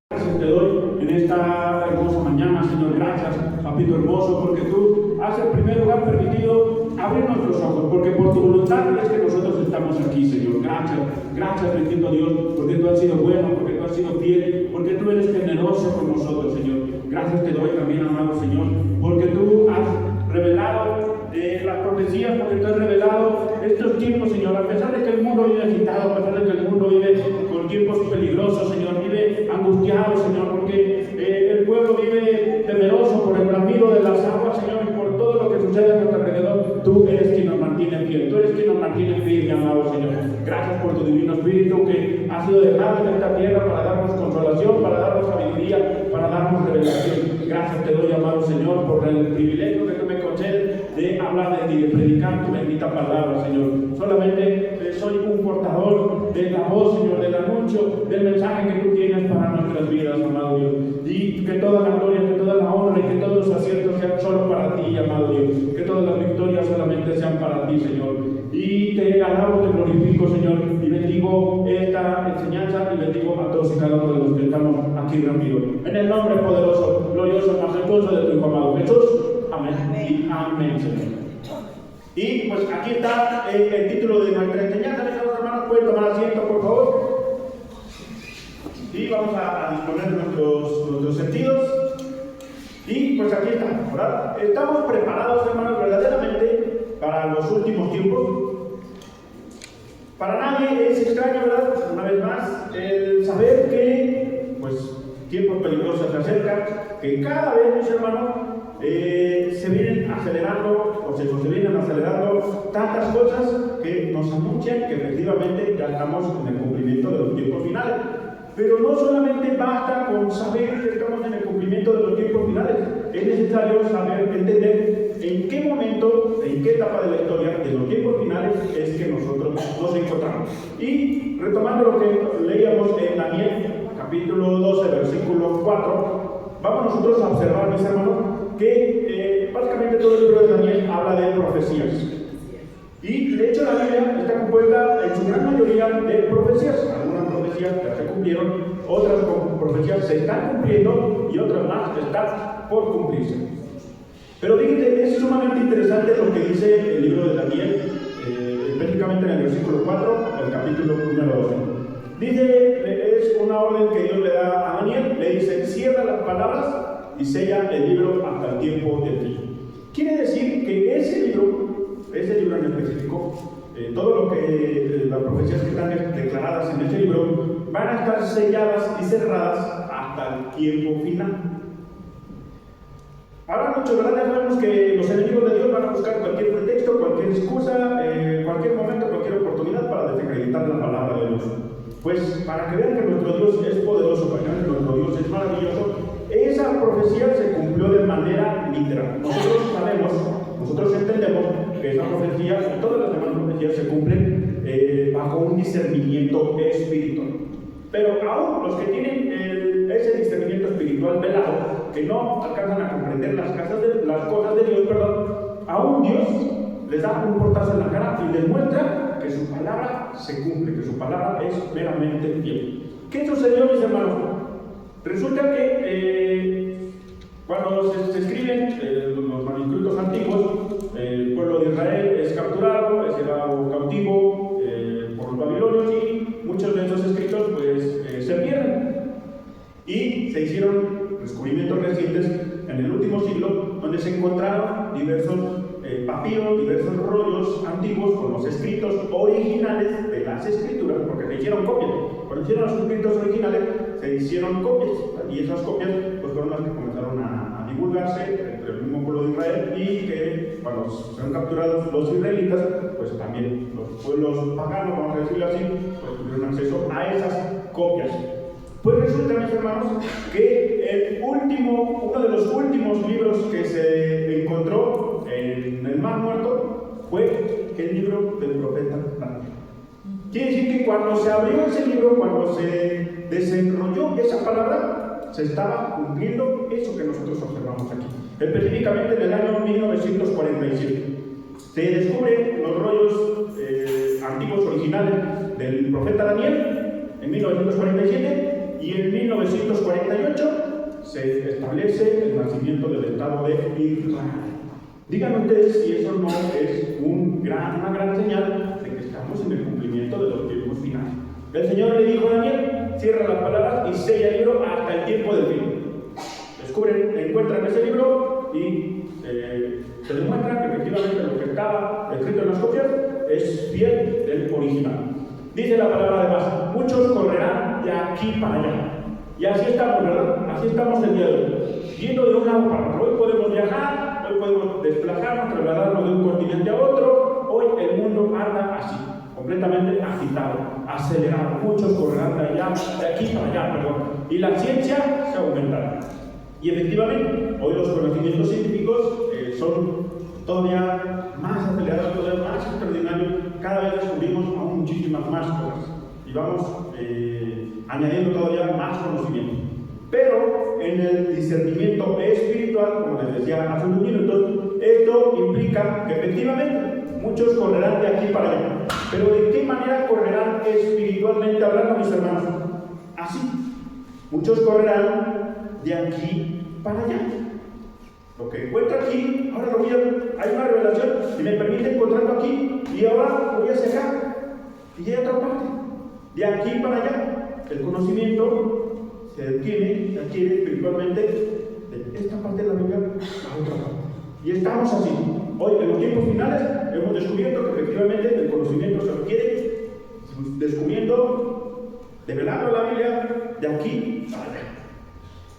Gracias te doy en esta hermosa mañana, Señor. Gracias, papito hermoso, porque tú has en primer lugar permitido abrir nuestros ojos, porque por tu voluntad es que nosotros estamos aquí, Señor. Gracias, gracias, bendito Dios, porque tú has sido bueno, porque tú has sido fiel, porque tú eres generoso con nosotros, Señor. Gracias te doy también, amado Señor, porque tú has revelado las profecías, porque tú has revelado estos tiempos, Señor. A pesar de que el mundo vive agitado, a pesar de que el mundo vive con tiempos peligrosos, Señor, vive angustiado, Señor, porque el pueblo vive temeroso por el bramido de las aguas, Señor, y por todo lo que sucede a nuestro alrededor. Tú eres quien nos mantiene fiel, tú eres quien nos mantiene firme, amado Señor. Gracias por tu divino Espíritu que ha sido dejado en esta tierra para darnos consolación, para darnos sabiduría, para darnos revelación. Gracias te doy, amado Señor, por el privilegio que tú me concedes de hablar de ti, de predicar tu bendita palabra, Señor. Solamente soy un portador de la voz, Señor, del anuncio, del mensaje que tú tienes para nuestras vidas, amado Dios. Y que toda la gloria, que toda la honra y que todos los aciertos sean solo para ti, amado Dios. Que todas las victorias solamente sean para ti, Señor. Y te alabo, te glorifico, Señor, y bendigo esta enseñanza y bendigo a todos y cada uno de los que estamos aquí reunidos. En el nombre poderoso, glorioso, majestuoso de tu Hijo amado Jesús. Amén. Y amén, Señor. Y pues aquí está el título de nuestra enseñanza. Mis hermanos, pueden tomar asiento, por favor. Y vamos a disponer nuestros sentidos. Y pues aquí está, ¿verdad? Estamos preparados, hermanos, verdaderamente para los últimos tiempos. Para nadie es extraño, ¿verdad? Una vez más, el saber que pues tiempos peligrosos se acercan, que cada vez, mis hermanos, se vienen acelerando, se vienen acelerando tantas cosas que nos anuncian que efectivamente ya estamos en el cumplimiento de los tiempos finales. Pero no solamente basta con saber que estamos en el cumplimiento de los tiempos finales, es necesario saber, entender en qué momento, en qué etapa de la historia de los tiempos finales es que nosotros nos encontramos. Y retomando lo que leíamos en Daniel, capítulo 12, versículo 4, vamos nosotros a observar, mis hermanos, que básicamente todo el libro de Daniel habla de profecías. Y de hecho la Biblia está compuesta en su gran mayoría de profecías. Algunas profecías ya se cumplieron, otras profecías se están cumpliendo y otras más están por cumplirse. Pero fíjense, es sumamente interesante lo que dice el libro de Daniel, específicamente en el versículo 4, el capítulo número 12. Dice, es una orden que Dios le da a Daniel, le dice, cierra las palabras y sella el libro hasta el tiempo del fin. Quiere decir que ese libro en específico, todo lo que las profecías que están declaradas en ese libro van a estar selladas y cerradas hasta el tiempo final. Ahora muchos, ¿verdad? Ya sabemos que los enemigos de Dios van a buscar cualquier pretexto, cualquier excusa, cualquier momento, cualquier oportunidad para desacreditar la palabra de Dios. Pues para que vean que nuestro Dios es poderoso, para que vean que nuestro Dios es maravilloso, esa profecía se cumplió de manera literal. Nosotros sabemos, nosotros entendemos que esa profecía y todas las demás profecías se cumplen bajo un discernimiento espiritual. Pero aún los que tienen ese discernimiento espiritual velado, que no alcanzan a comprender las cosas de Dios, aún Dios les da un portazo en la cara y les muestra que su palabra se cumple, que su palabra es meramente fiel. ¿Qué sucedió, mis hermanos? Resulta que cuando se escriben los manuscritos antiguos, el pueblo de Israel es capturado, es llevado cautivo por los babilonios y muchos de esos escritos pues, se pierden. Y se hicieron descubrimientos recientes en el último siglo donde se encontraron diversos papiros, diversos rollos antiguos con los escritos originales de las escrituras, porque se hicieron copias. Cuando hicieron los escritos originales, se hicieron copias, y esas copias pues, fueron las que comenzaron a divulgarse entre el mismo pueblo de Israel, y que cuando fueron capturados los israelitas, pues también los pueblos paganos, vamos a decirlo así, pues tuvieron acceso a esas copias. Pues resulta, mis hermanos, que uno de los últimos libros que se encontró en el Mar Muerto fue el libro del profeta Daniel. Quiere decir que cuando se abrió ese libro, cuando se desenrolló esa palabra, se estaba cumpliendo eso que nosotros observamos aquí. Específicamente en el año 1947. Se descubren los rollos antiguos originales del profeta Daniel en 1947 y en 1948 se establece el nacimiento del Estado de Israel. Díganme ustedes si eso no es una gran señal de que estamos en el cumplimiento de los tiempos finales. El Señor le dijo a Daniel: cierra las palabras y sella el libro hasta el tiempo del fin. Encuentran ese libro y se demuestra que efectivamente lo que estaba escrito en las copias es fiel del original. Dice la palabra además: muchos correrán de aquí para allá. Y así estamos, ¿verdad? Así estamos el día de hoy, yendo de un lado para otro. Hoy podemos viajar, hoy podemos desplazarnos, trasladarnos de un continente a otro. Hoy el mundo anda así, completamente agitado, acelerado. Muchos correrán de aquí para allá, perdón. Y la ciencia se aumentará. Y efectivamente, hoy los conocimientos científicos son todavía más acelerados, todavía más extraordinarios. Cada vez descubrimos aún muchísimas más cosas. Y vamos añadiendo todavía más conocimiento. Pero en el discernimiento espiritual, como les decía hace unos minutos, esto implica que efectivamente muchos correrán de aquí para allá. Pero ¿de qué manera correrán espiritualmente hablando, mis hermanos? Así. Muchos correrán de aquí para allá. Lo que encuentro aquí, ahora lo voy a... Hay una revelación y me permite encontrarlo aquí y ahora voy hacia acá. Y hay otra parte. De aquí para allá. El conocimiento se adquiere espiritualmente de esta parte de la Biblia a la otra parte. Y estamos así. Hoy, en los tiempos finales, hemos descubierto que efectivamente el conocimiento se adquiere descubriendo, develando la Biblia de aquí para allá.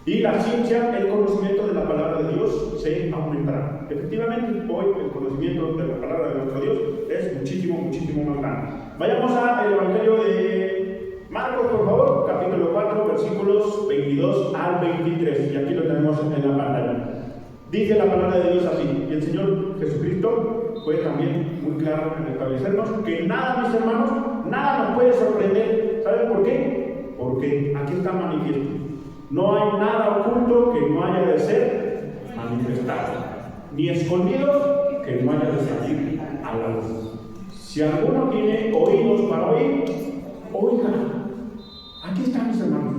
Y la ciencia, el conocimiento de la palabra de Dios se aumentará. Efectivamente, hoy el conocimiento de la palabra de nuestro Dios es muchísimo, muchísimo más grande. Vayamos al Evangelio de Marcos, por favor, capítulo 4, versículos 22 al 23. Y aquí lo tenemos en la pantalla. Dice la palabra de Dios así. Y el Señor Jesucristo fue también muy claro en establecernos que nada, mis hermanos, nada nos puede sorprender. ¿Saben por qué? Porque aquí está manifiesto. No hay nada oculto que no haya de ser manifestado, ni escondido que no haya de salir a la luz. Si alguno tiene oídos para oír, oiga. Aquí está, mis hermanos.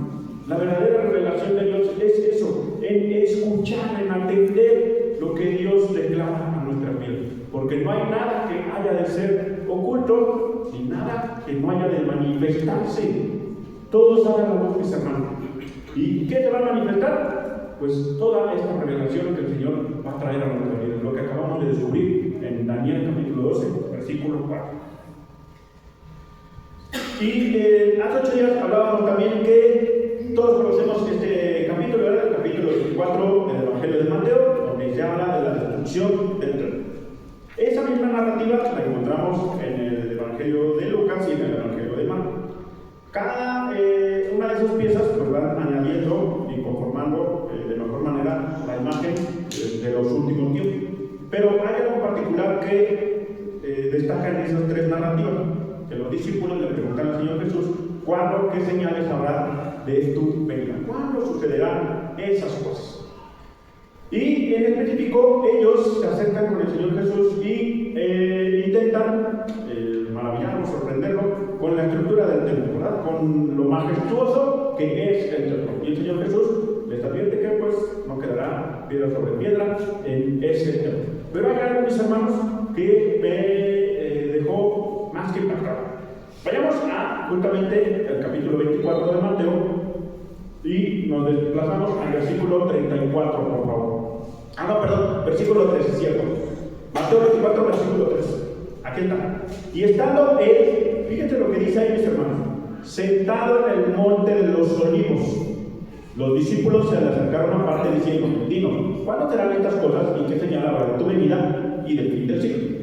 La verdadera revelación de Dios es eso, en escuchar, en atender lo que Dios declara a nuestra vida. Porque no hay nada que haya de ser oculto, ni nada que no haya de manifestarse. Todo sale a la luz, mis hermanos. ¿Y qué se va a manifestar? Pues toda esta revelación que el Señor va a traer a nuestra vida, lo que acabamos de descubrir en Daniel capítulo 12, versículo 4. Y hace 8 días hablábamos también que todos conocemos este capítulo, ¿verdad? El capítulo 24 del Evangelio de Mateo, donde se habla de la destrucción del templo. Esa misma narrativa la encontramos en el Evangelio de Lucas y en el Evangelio de Marcos. Cada una de esas piezas pues van añadiendo y conformando de mejor manera la imagen de los últimos tiempos. Pero hay algo particular que destaca en esas tres narrativas, que los discípulos le preguntan al Señor Jesús: ¿cuándo, qué señales habrá de tu venida? ¿Cuándo sucederán esas cosas? Y en específico ellos se acercan con el Señor Jesús y intentan maravillarlo, sorprenderlo con la estructura del templo, ¿verdad? Con lo majestuoso que es el templo. Y el Señor Jesús les advierte que pues no quedará piedra sobre piedra en ese templo. Pero hay algo, mis hermanos, que me dejó más que impactado. Vayamos a justamente el capítulo 24 de Mateo y nos desplazamos al versículo 34, por favor. Versículo 3, es cierto. Mateo 24, versículo 3. Aquí está. Y estando él, fíjense lo que dice ahí, mis hermanos, sentado en el monte de los olivos, los discípulos se le acercaron aparte diciendo: dinos, ¿cuándo serán estas cosas y qué señal habrá de tu venida y del fin del siglo?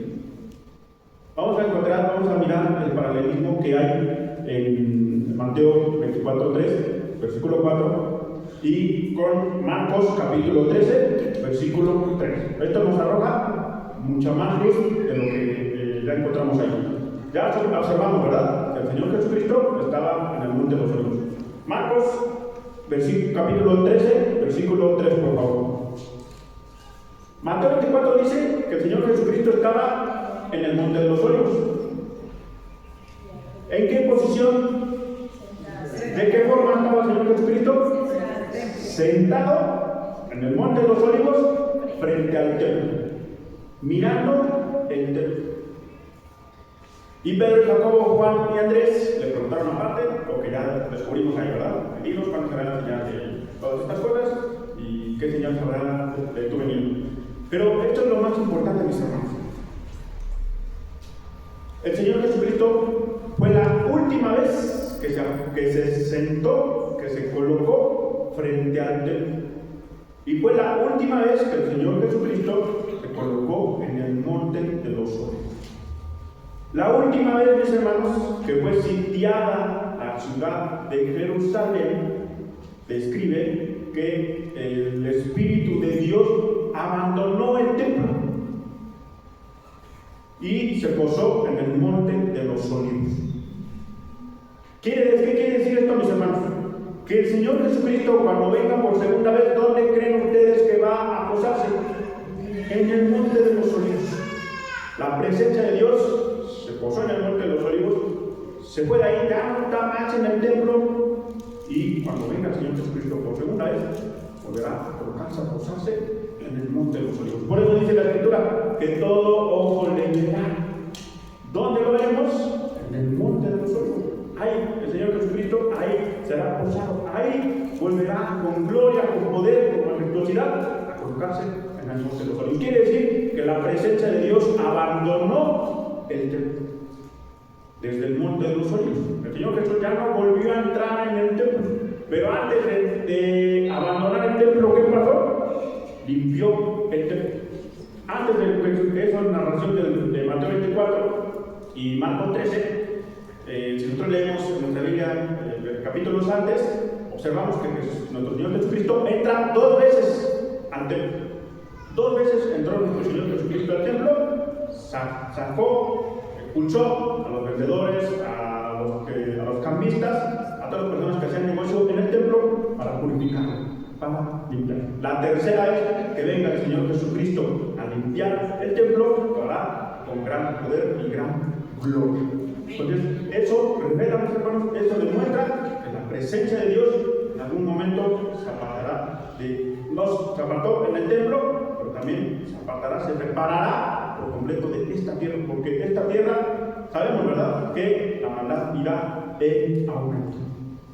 Vamos a mirar el paralelismo que hay en Mateo 24, 3, versículo 4, y con Marcos capítulo 13, versículo 3. Esto nos arroja mucha más luz de lo que ya encontramos ahí. Ya observamos, ¿verdad?, que el Señor Jesucristo estaba en el monte de los olivos. Marcos capítulo 13, versículo 3, por favor. Mateo 24 dice que el Señor Jesucristo estaba en el monte de los olivos. ¿En qué posición? ¿De qué forma estaba el Señor sentado en el monte de los olivos frente al templo, mirando el templo. Y Pedro, Jacobo, Juan y Andrés le preguntaron aparte, lo que ya descubrimos ahí, ¿verdad? Dinos cuándo será la señal de todas estas cosas y qué señal sabrá de tu venida. Pero esto es lo más importante, mis hermanos. El Señor Jesucristo fue la última vez que se sentó, que se colocó frente al templo. Y fue la última vez que el Señor Jesucristo se colocó en el monte de los olivos. La última vez, mis hermanos, que fue sitiada la ciudad de Jerusalén, describe que el Espíritu de Dios abandonó el templo y se posó en el monte de los olivos. ¿Qué quiere decir esto, mis hermanos? Que el Señor Jesucristo, cuando venga por segunda vez, ¿dónde creen ustedes que va a posarse? En el monte de los olivos. La presencia de Dios se posó en el monte de los olivos, se fue de ahí, ya no está más en el templo, y cuando venga el Señor Jesucristo por segunda vez, volverá a colocarse, a posarse en el monte de los olivos. Por eso dice la Escritura que todo ojo le verá. ¿Dónde lo veremos? En el monte de los olivos. Ahí el Señor Jesucristo, ahí será posado, ahí volverá con gloria, con poder, con majestuosidad a colocarse en el monte de los olivos. Quiere decir que la presencia de Dios abandonó el templo. Desde el monte de los olivos. El Señor Jesús ya no volvió a entrar en el templo. Pero antes de abandonar el templo, ¿qué pasó? Limpió el templo. Antes de esa narración de Mateo 24 y Marcos 13, si nosotros leemos en nuestra Biblia capítulos antes, observamos que nuestro Señor Jesucristo entra 2 veces al templo. 2 veces entró nuestro Señor Jesucristo al templo, sacó, expulsó a los vendedores, a los cambistas, a todas las personas que hacían negocio en el templo para purificarlo, para limpiar. La tercera vez que venga el Señor Jesucristo a limpiar el templo, lo hará con gran poder y gran gloria. Entonces, eso revela, mis hermanos, eso demuestra que la presencia de Dios en algún momento se apartará se apartó en el templo, pero también se apartará, se separará por completo de esta tierra, porque esta tierra, sabemos, ¿verdad?, que la maldad irá en aumento.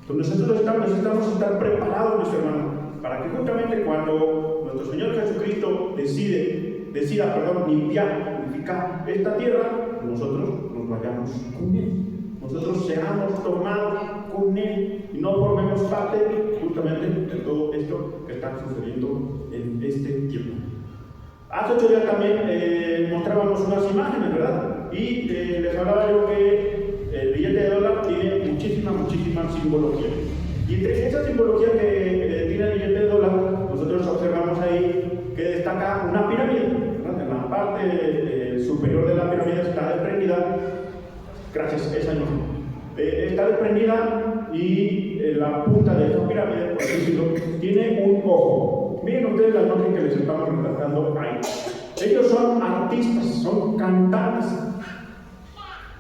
Entonces nosotros necesitamos estar preparados, mis hermanos, para que justamente cuando nuestro Señor Jesucristo decida limpiar, purificar esta tierra, nosotros nos vayamos con Él. Nosotros seamos tomados con Él y no formemos parte justamente de todo esto que está sucediendo en este tiempo. Hace 8 días también mostrábamos unas imágenes, ¿verdad? Y les hablaba yo que el billete de dólar tiene muchísima simbología. Y entre esa simbología que tiene el billete de dólar, nosotros observamos ahí que destaca una pirámide, ¿verdad? En la parte superior de la pirámide está desprendida, gracias, esa no. Está desprendida y la punta de esa pirámide, por así decirlo, tiene un ojo. Miren ustedes la imagen que les estamos retratando ahí. Ellos son artistas, son cantantes.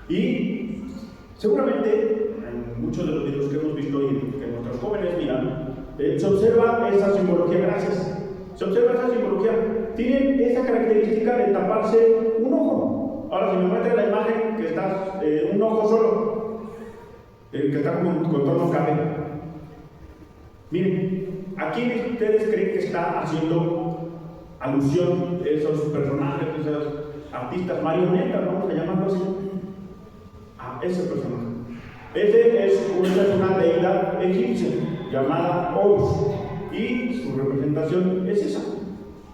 Y seguramente en muchos de los videos que hemos visto y que nuestros jóvenes miran, se observa esa simbología, gracias. Se observa esa simbología. Tienen esa característica de taparse un ojo. Ahora, si me muestra la imagen que está un ojo solo, que está con contorno café. Miren, aquí ustedes creen que está haciendo alusión a esos personajes, esos artistas marionetas, vamos a llamarlo así, a ese personaje. Ese es una deidad egipcia llamada Horus, y su representación es esa,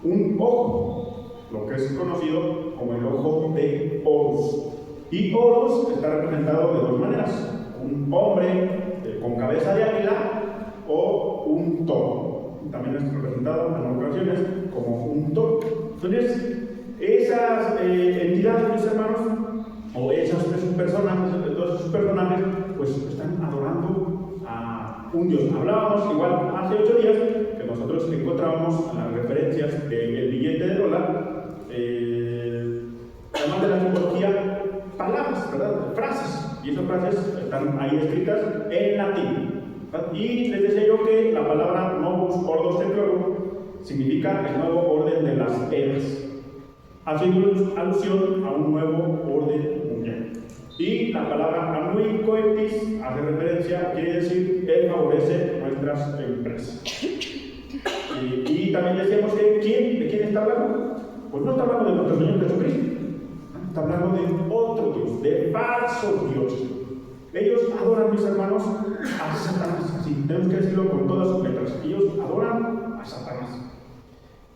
un ojo, lo que es conocido como el ojo de Horus. Y Horus está representado de 2 maneras: un hombre con cabeza de águila o un toro. También es representado en ocasiones como un toro. Entonces, esas entidades, mis hermanos, o esos personajes, todos esos personajes, pues están adorando a un Dios. Hablábamos igual hace 8 días que nosotros encontrábamos las referencias del billete de dólar, además de la simbología, palabras, ¿verdad? Frases. Y esas frases están ahí escritas en latín. Y les decía yo que la palabra no ordos tecloro significa el nuevo orden de las eras, haciendo alusión a un nuevo orden mundial. Y la palabra annui coetis hace referencia, quiere decir, él favorece nuestras empresas. Y también decíamos que ¿de quién está hablando? Pues no está hablando de nuestro Señor Jesucristo, está hablando de otro Dios, de falsos dioses. Ellos adoran, mis hermanos, a Satanás, así tenemos que decirlo con todas sus letras. Ellos adoran a Satanás.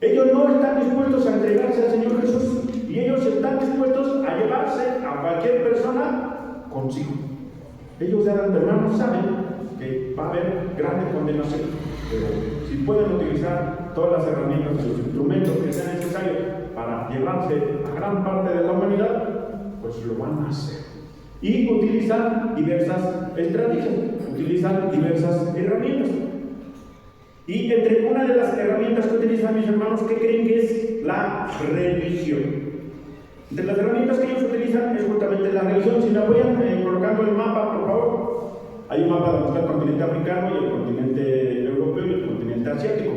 Ellos no están dispuestos a entregarse al Señor Jesús y ellos están dispuestos a llevarse a cualquier persona consigo. Ellos de antemano saben que va a haber grande condenación, pero si pueden utilizar todas las herramientas y los instrumentos que sean necesarios para llevarse a gran parte de la humanidad, pues lo van a hacer. Y utilizan diversas estrategias, utilizan diversas herramientas. Y entre una de las herramientas que utilizan, mis hermanos, ¿qué creen que es? La religión. Entre las herramientas que ellos utilizan es justamente la religión. Si me apoyan colocando el mapa, por favor. Hay un mapa donde está el continente africano y el continente europeo y el continente asiático.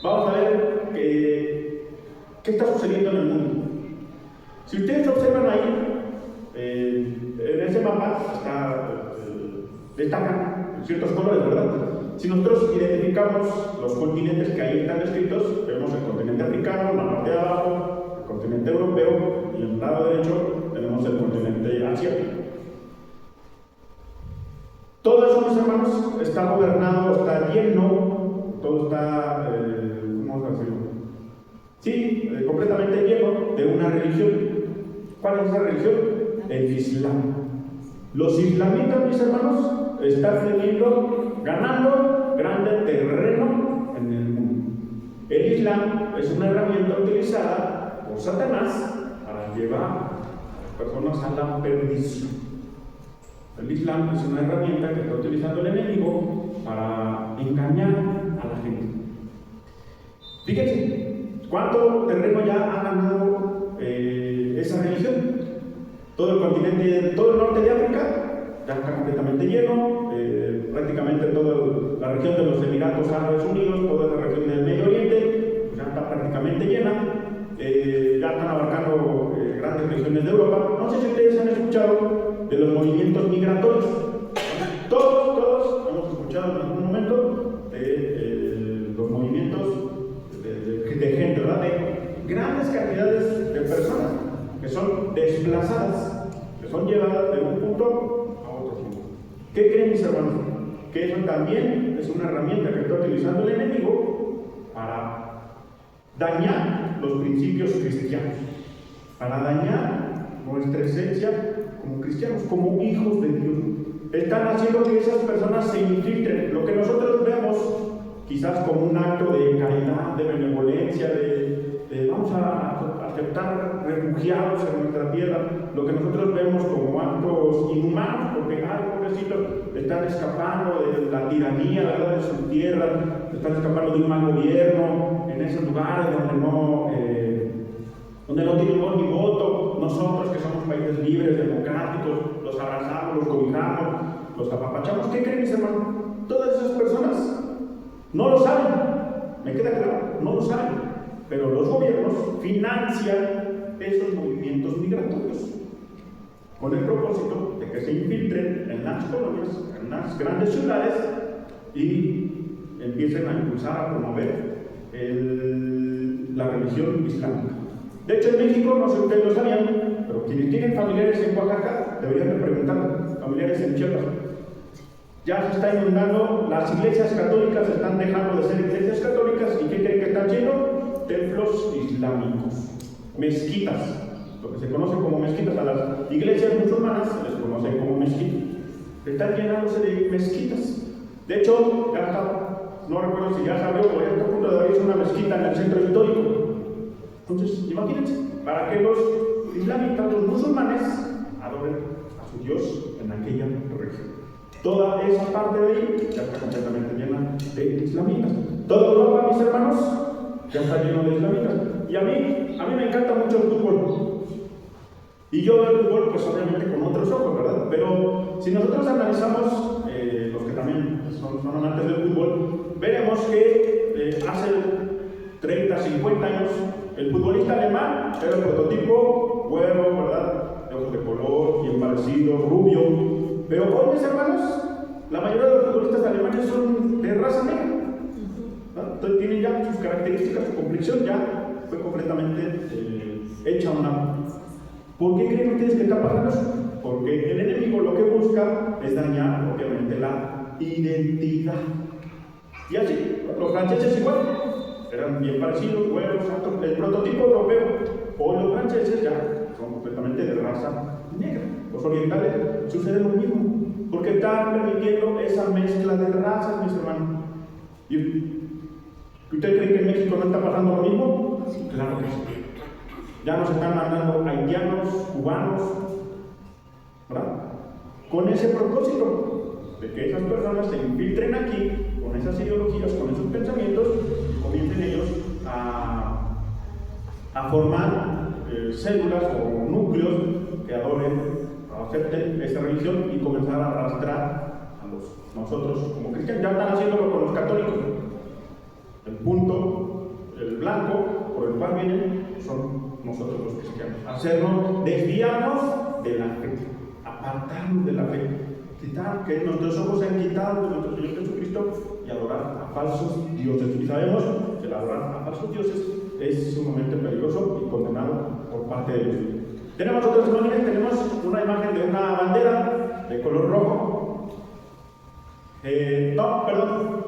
Vamos a ver qué está sucediendo en el mundo. Si ustedes observan ahí, en ese mapa destacan ciertos colores, ¿verdad? Si nosotros identificamos los continentes que ahí están descritos, vemos el continente africano, en la parte de abajo, el continente europeo, y en el lado derecho tenemos el continente asiático. Todo eso, mis hermanos, está gobernado, está lleno, todo está, ¿cómo decirlo? Sí, completamente lleno de una religión. ¿Cuál es esa religión? El Islam. Los islamitas, mis hermanos, están ganando grande terreno en el mundo. El Islam es una herramienta utilizada por Satanás para llevar a las personas a la perdición. El Islam es una herramienta que está utilizando el enemigo para engañar a la gente. Fíjense, ¿cuánto terreno ya ha ganado esa religión? Todo el continente, todo el norte de África ya está completamente lleno, prácticamente toda la región de los Emiratos Árabes Unidos, toda la región del Medio Oriente, pues ya está prácticamente llena, ya están abarcando grandes regiones de Europa. No sé si ustedes han escuchado de los movimientos migratorios. Todos hemos escuchado en algún momento de los movimientos de gente, ¿verdad? De grandes cantidades de personas que son desplazadas, que son llevadas de un punto a otro punto. ¿Qué creen, mis hermanos? Que eso también es una herramienta que está utilizando el enemigo para dañar los principios cristianos, para dañar nuestra esencia como cristianos, como hijos de Dios. Están haciendo que esas personas se infiltren. Lo que nosotros vemos quizás como un acto de caridad, de benevolencia, vamos a aceptar refugiados en nuestra tierra, lo que nosotros vemos como actos inhumanos, porque, pobrecitos, están escapando de la tiranía, ¿verdad?, de su tierra, están escapando de un mal gobierno, en esos lugares donde no tienen voz ni voto. Nosotros, que somos países libres, democráticos, los abrazamos, los cobijamos, los apapachamos. ¿Qué creen, mis hermanos? Todas esas personas no lo saben, me queda claro, no lo saben. Pero los gobiernos financian esos movimientos migratorios con el propósito de que se infiltren en las colonias, en las grandes ciudades y empiecen a impulsar, a promover la religión islámica. De hecho, en México, no sé si ustedes lo sabían, pero quienes tienen familiares en Oaxaca deberían de preguntar, familiares en Chiapas. Ya se está inundando, las iglesias católicas están dejando de ser iglesias católicas, y ¿qué creen que están llenos? Templos islámicos, mezquitas, lo que se conoce como mezquitas. A las iglesias musulmanas se les conoce como mezquitas. Están llenándose de mezquitas. De hecho, ya está, no recuerdo si ya se abrió o ya está a punto de abrirse una mezquita en el centro histórico. Entonces, imagínense, para que los islamitas, los musulmanes, adoren a su Dios en aquella región. Toda esa parte de ahí ya está completamente llena de islamitas. Toda Europa, mis hermanos, ya está lleno de islamitas. Y a mí me encanta mucho el fútbol. Y yo veo el fútbol, pues obviamente con otros ojos, ¿verdad? Pero si nosotros analizamos, los que también son amantes del fútbol, veremos que hace 30, 50 años el futbolista alemán era el prototipo güero, ¿verdad? De ojos de color, bien parecido, rubio. Pero hoy, mis hermanos, la mayoría de los futbolistas alemanes son de raza negra, ¿no? Entonces tienen ya sus características, su complexión ya fue completamente hecha a un lado. ¿Por qué creen ustedes que está pasando eso? Porque el enemigo lo que busca es dañar, obviamente, la identidad. Y así, los franceses igual, eran bien parecidos, güeros, el prototipo europeo. Hoy los franceses ya son completamente de raza negra. Los orientales sucede lo mismo, porque están permitiendo esa mezcla de razas, mis hermanos. ¿Y usted cree que en México no está pasando lo mismo? Sí, claro que sí. Ya nos están mandando haitianos, cubanos, ¿verdad? Con ese propósito de que esas personas se infiltren aquí con esas ideologías, con esos pensamientos, y comiencen ellos a formar células o núcleos que adoren, acepten esa religión y comenzar a arrastrar a nosotros como cristianos. Ya están haciéndolo con los católicos. El punto, el blanco por el cual vienen son nosotros los cristianos. Hacernos, desviarnos de la fe, apartarnos de la fe, quitar que nuestros ojos sean quitados de nuestro Señor Jesucristo y adorar a falsos dioses. Y sabemos que el adorar a falsos dioses es sumamente peligroso y condenado por parte de Dios. Tenemos otras imágenes, tenemos una imagen de una bandera de color rojo.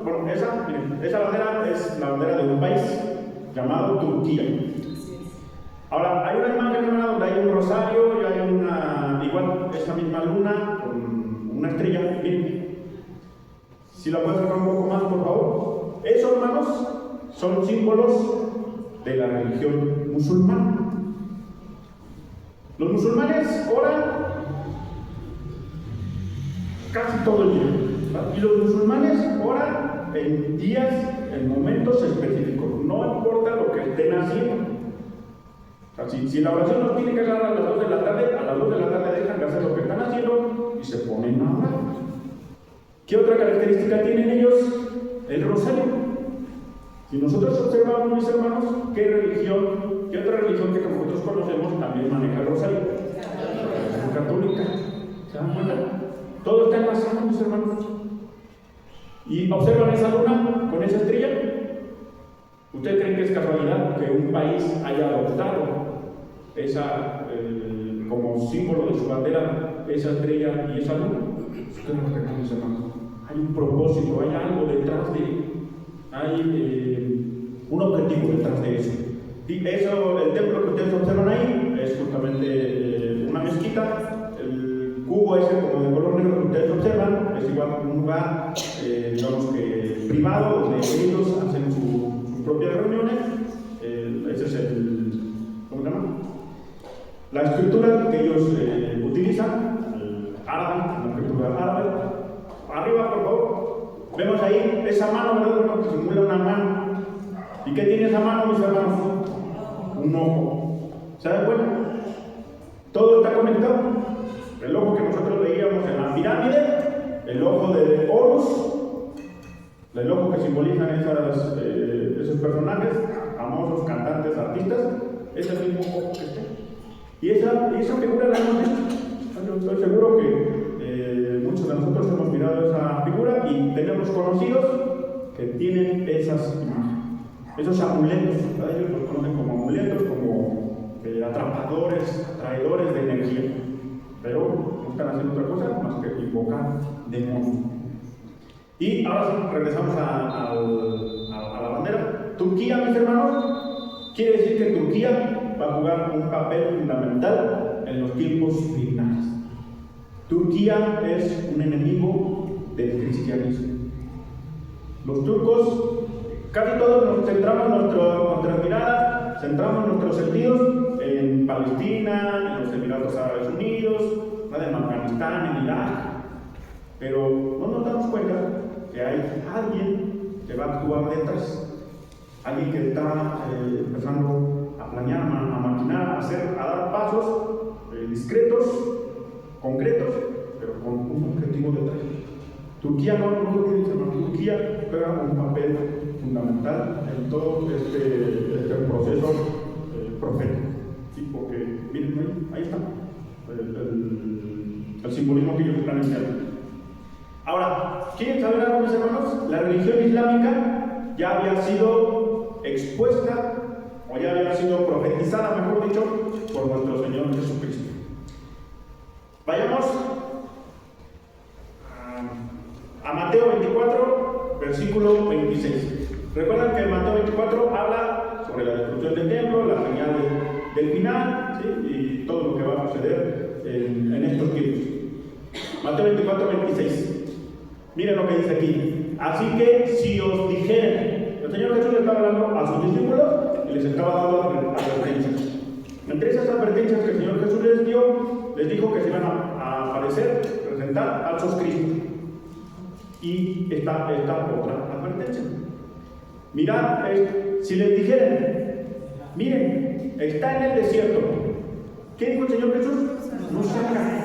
Bueno, esa bandera es la bandera de un país llamado Turquía. Ahora, hay una imagen, hermana, donde hay un rosario y hay igual, esa misma luna con una estrella. Bien. Si la puedes sacar un poco más, por favor. Esos, hermanos, son símbolos de la religión musulmana. Los musulmanes oran casi todo el día, ¿verdad? Y los musulmanes oran en días, en momentos específicos, no importa lo que estén haciendo. O sea, si la oración nos tiene que agarrar a las 2 de la tarde, a las 2 de la tarde dejan de hacer lo que están haciendo y se ponen a orar. ¿Qué otra característica tienen ellos? El rosario. Si nosotros observamos, mis hermanos, ¿qué otra religión que nosotros conocemos también maneja el rosario? La católica. ¿Se dan cuenta? Todo está enlazado, mis hermanos. Y observan esa luna con esa estrella. ¿Ustedes creen que es casualidad que un país haya adoptado como símbolo de su bandera esa estrella y esa luna? Ustedes no creen, mis hermanos. Hay un propósito, hay algo detrás hay un objetivo detrás de eso. Y eso, el templo que ustedes observan ahí, es justamente una mezquita. El cubo ese como de color negro que ustedes observan, es igual un lugar, digamos que privado, donde ellos hacen sus propias reuniones. Ese es ¿cómo se llama? La escritura que ellos utilizan, el árabe, la escritura árabe. Arriba, por favor. Vemos ahí esa mano, ¿verdad? Que simula una mano. ¿Y qué tiene esa mano, mis hermanos? Un ojo. ¿Se dan cuenta? Todo está conectado. El ojo que nosotros veíamos en la pirámide, el ojo de Horus, el ojo que simbolizan esos personajes, famosos cantantes, artistas, es el mismo ojo que está. Y esa figura la hemos visto. Yo estoy seguro que muchos de nosotros hemos mirado esa figura y tenemos conocidos que tienen esas imágenes, esos amuletos. Ellos los conocen como amuletos, como atrapadores, traidores de energía, pero no están haciendo otra cosa más que invocar demonios. Y ahora sí, regresamos a la bandera. Turquía, mis hermanos, quiere decir que Turquía va a jugar un papel fundamental en los tiempos finales. Turquía es un enemigo del cristianismo. Los turcos, casi todos nos centramos nuestras miradas, centramos nuestros sentidos en Palestina, en los Emiratos Árabes Unidos, en Afganistán, en Irak, pero no nos damos cuenta que hay alguien que va a actuar detrás, alguien que está empezando a planear, a maquinar, a dar pasos discretos, concretos, pero con un objetivo detrás. Turquía no lo olviden, hermano. Turquía juega un papel fundamental en todo este proceso profético. ¿Sí? Porque, miren, ahí está el simbolismo que ellos están enseñando. Ahora, ¿quieren saber algo, mis hermanos? La religión islámica ya había sido expuesta, o ya había sido profetizada, mejor dicho, por nuestro Señor Jesucristo. Vayamos a Mateo 24, versículo 26. Recuerdan que Mateo 24 habla sobre la destrucción del templo, la señal del final, ¿sí? Y todo lo que va a suceder en estos tiempos. Mateo 24, 26. Miren lo que dice aquí. Así que si os dijeren, el Señor Jesús le estaba hablando a sus discípulos y les estaba dando advertencias. Entre esas advertencias que el Señor Jesús les dio, les dijo que se iban a aparecer, presentar falsos cristos. Y esta otra advertencia. Mirad, si les dijeren, miren, está en el desierto. ¿Qué dijo el Señor Jesús? No salga.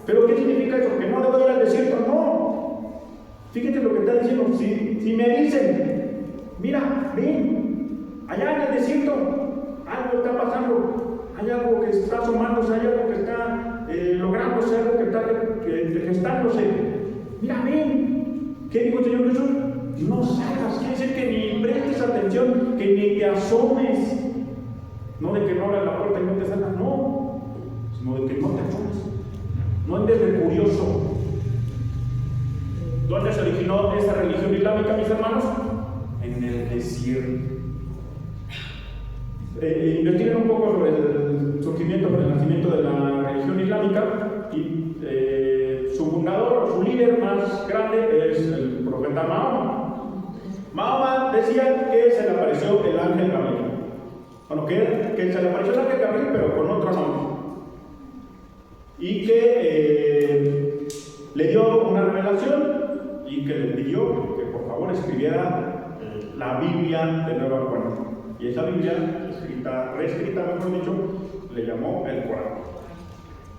¿Pero qué significa eso? ¿Que no debo ir al desierto? No. Fíjate lo que está diciendo. Si me dicen, mira, ven, allá en el desierto, algo está pasando, hay algo que está asomándose, hay algo que está lográndose, algo que está gestándose. Mira, ven. ¿Qué dijo el Señor Jesús? No salgas. Quiere decir que ni prestes atención, que ni te asomes. No de que no abras la puerta y no te salgas, no. Sino de que no te asomes. No andes de curioso. ¿Dónde se originó esa religión islámica, mis hermanos? En el desierto. Investiguen un poco sobre el surgimiento, sobre el nacimiento de la religión islámica y su fundador, su líder más grande es el profeta Mahoma. Mahoma decía que se le apareció el ángel Gabriel. Bueno, que se le apareció el ángel Gabriel, pero con otro nombre. Y que le dio una revelación y que le pidió que por favor escribiera la Biblia de nueva cuenta. Y esa Biblia, reescrita, mejor dicho, le llamó el Corán.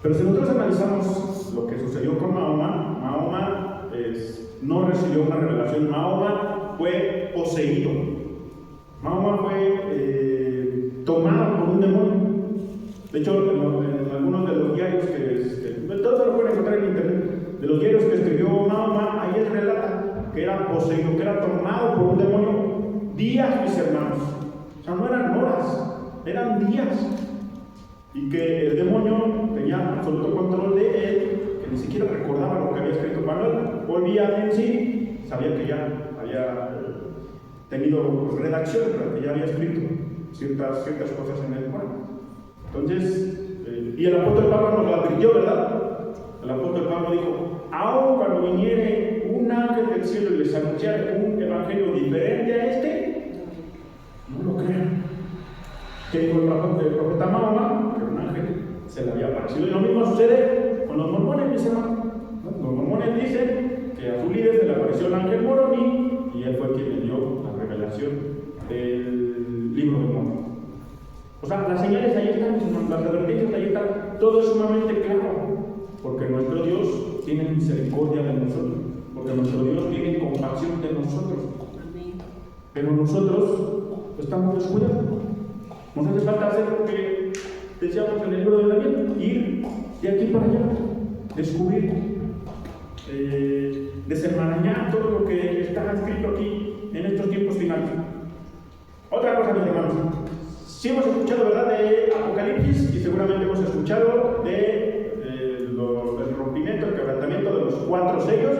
Pero si nosotros analizamos lo que sucedió con Mahoma, Mahoma no recibió una revelación. Mahoma fue poseído. Mahoma fue tomado por un demonio. De hecho, en algunos de los diarios todos lo pueden encontrar en internet, de los diarios que escribió Mahoma, ahí él relata que era poseído, que era tomado por un demonio días, mis hermanos. O sea, no eran horas, eran días. Y que el demonio tenía absoluto control de él, que ni siquiera recordaba lo que había escrito. Cuando él volvía en sí, sabía que ya había tenido redacción, que ya había escrito ciertas cosas en el Corán. Entonces, y el apóstol Pablo nos lo advirtió, ¿verdad? El apóstol Pablo dijo, aun cuando viniere un ángel del cielo y les anunciara un evangelio diferente a este, no lo crean. Que dijo el profeta Mahoma, que un ángel se le había aparecido. Y lo mismo sucede con los mormones, mis hermanos. Los mormones dicen que a su líder se le apareció el ángel Moroni y él fue quien le dio la revelación del libro de Mormón. O sea, las señales ahí están, las advertencias ahí están, todo es sumamente claro, porque nuestro Dios tiene misericordia de nosotros, porque nuestro Dios tiene compasión de nosotros. Pero nosotros estamos descuidando. Nos hace falta hacer lo que decíamos en el libro de Daniel, ir de aquí para allá, descubrir, desenmarañar todo lo que está escrito aquí en estos tiempos finales. Otra cosa, mis hermanos. Sí hemos escuchado, ¿verdad?, de Apocalipsis y seguramente hemos escuchado del rompimiento, el quebrantamiento de los 4 sellos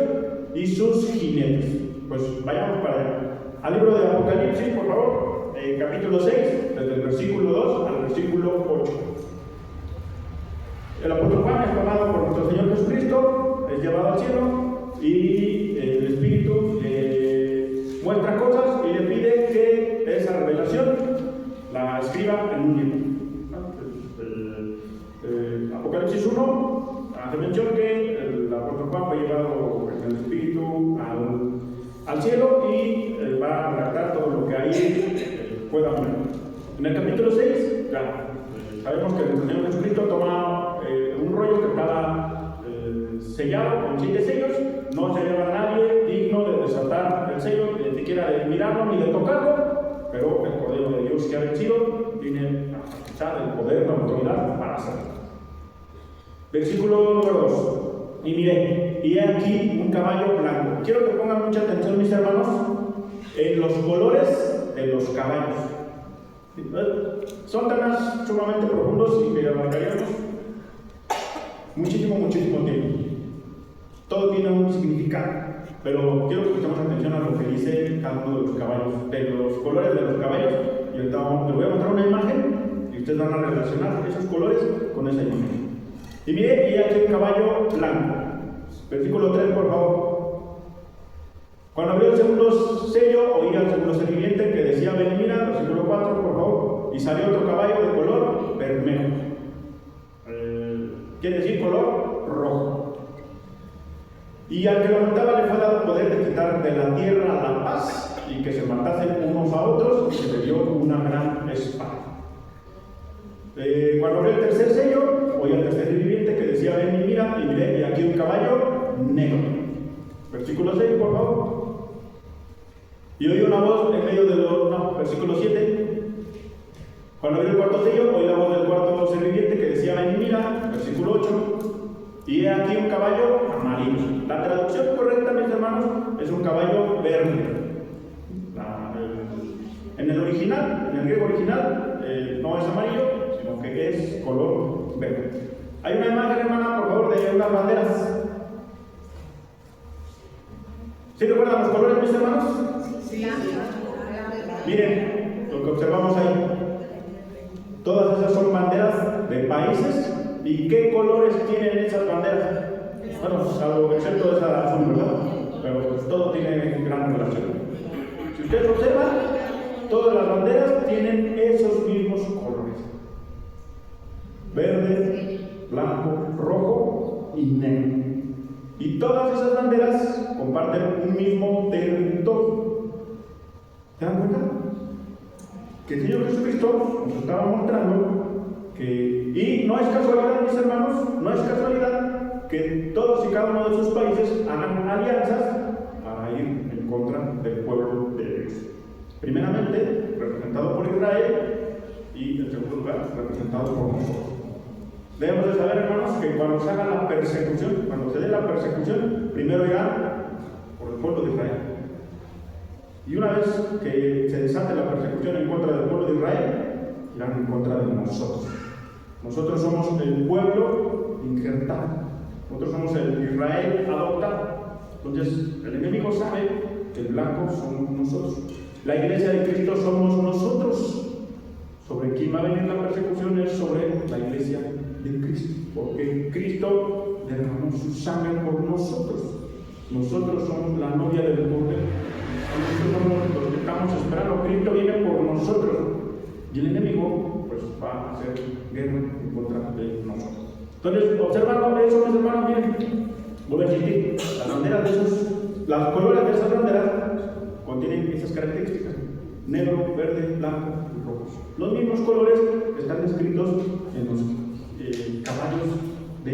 y sus jinetes. Pues vayamos para allá. Al libro de Apocalipsis, por favor, capítulo 6, desde el versículo 2 al versículo 8. El apóstol Juan es tomado por nuestro Señor Jesucristo, es llevado al cielo y el Espíritu le muestra cosas y le pide que esa revelación la escriba en un libro. Apocalipsis 1 hace mención que el apóstol Juan fue llevado en el Espíritu al cielo y va a redactar todo lo que ahí pueda poner. En el capítulo 6, ya sabemos que el Señor Jesucristo toma un rollo que estaba sellado con 7 sellos, no se lleva a nadie digno de desatar el sello, ni siquiera de mirarlo ni de tocarlo, pero el Cordero de Dios que ha vencido tiene la facultad, el poder, la autoridad para hacerlo. Versículo número 2. Y miré, y he aquí un caballo blanco. Quiero que pongan mucha atención, mis hermanos, en los colores de los caballos. Son temas sumamente profundos y que abarcaríamos muchísimo tiempo. Todo tiene un significado, pero quiero que prestemos atención a lo que dice cada uno de los caballos, de los colores de los caballos. Y ahorita les voy a mostrar una imagen y ustedes van a relacionar esos colores con esa imagen. Y miré, y aquí un caballo blanco. Versículo 3, por favor. Cuando abrió el segundo sello, oí al segundo ser viviente que decía: ven y mira. Versículo 4, por favor. Y salió otro caballo de color bermejo. Quiere decir color rojo. Y al que lo montaba le fue dado poder de quitar de la tierra la paz, y que se matasen unos a otros, y se le dio una gran espada. Cuando abrió el tercer sello, oí al tercer viviente que decía: ven y mira. Y miré, y aquí un caballo negro. Versículo 6, por favor. Y oí una voz en medio de los... No, versículo 7. Cuando abrió el cuarto sello, oí la voz del cuarto ser viviente que decía: ven y mira. Versículo 8. Y he aquí un caballo amarillo. La traducción correcta, mis hermanos, es un caballo verde. En el original, en el griego original, no es amarillo, sino que es color verde. Hay una imagen, hermana, por favor, de unas banderas. ¿Sí recuerdan los colores, mis hermanos? Sí. Miren lo que observamos ahí. Todas esas son banderas de países. ¿Y qué colores tienen esas banderas? Bueno, salvo excepto esa azul, ¿verdad? Pero pues todo tiene gran relación. Si ustedes observan, todas las banderas tienen esos mismos colores: verde, blanco, rojo y negro. Y todas esas banderas comparten un mismo territorio. ¿Se dan cuenta? Que el Señor Jesucristo nos estaba mostrando que, y no es casualidad, mis hermanos, no es casualidad que todos y cada uno de esos países hagan alianzas para ir en contra del pueblo de Dios. Primeramente, representado por Israel, y en segundo lugar, representado por nosotros. Debemos de saber, hermanos, que cuando se haga la persecución, cuando se dé la persecución, primero irá por el pueblo de Israel. Y una vez que se desate la persecución en contra del pueblo de Israel, irán en contra de nosotros. Nosotros somos el pueblo injertado. Nosotros somos el Israel adoptado. Entonces, el enemigo sabe que el blanco somos nosotros. La iglesia de Cristo somos nosotros. Sobre quién va a venir la persecución es sobre la iglesia de Cristo. Porque Cristo derramó su sangre por nosotros. Nosotros somos la novia del Cordero. Nosotros somos los que estamos esperando. Cristo viene por nosotros. Y el enemigo pues va a hacer guerra en contra de nosotros. Entonces, observando eso, mis hermanos, miren, voy a insistir, las banderas de esos, las colores de esas banderas contienen esas características: negro, verde, blanco y rojo. Los mismos colores que están descritos en los caballos de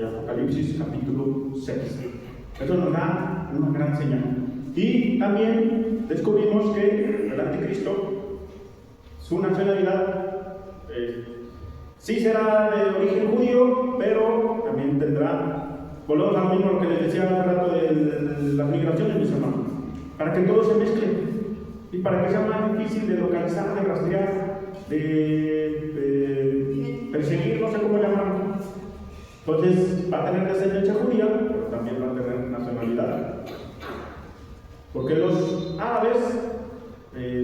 Apocalipsis capítulo 6. Eso nos da una gran señal. Y también descubrimos que el anticristo, su nacionalidad, sí será de origen judío, pero también tendrá, volvemos a lo mismo lo que les decía hace rato de las migraciones, mis hermanos, para que todo se mezcle y para que sea más difícil de localizar, de rastrear, de perseguir, no sé cómo llamarlo. Entonces va a tener descendencia judía, pero también va a tener nacionalidad. Porque los árabes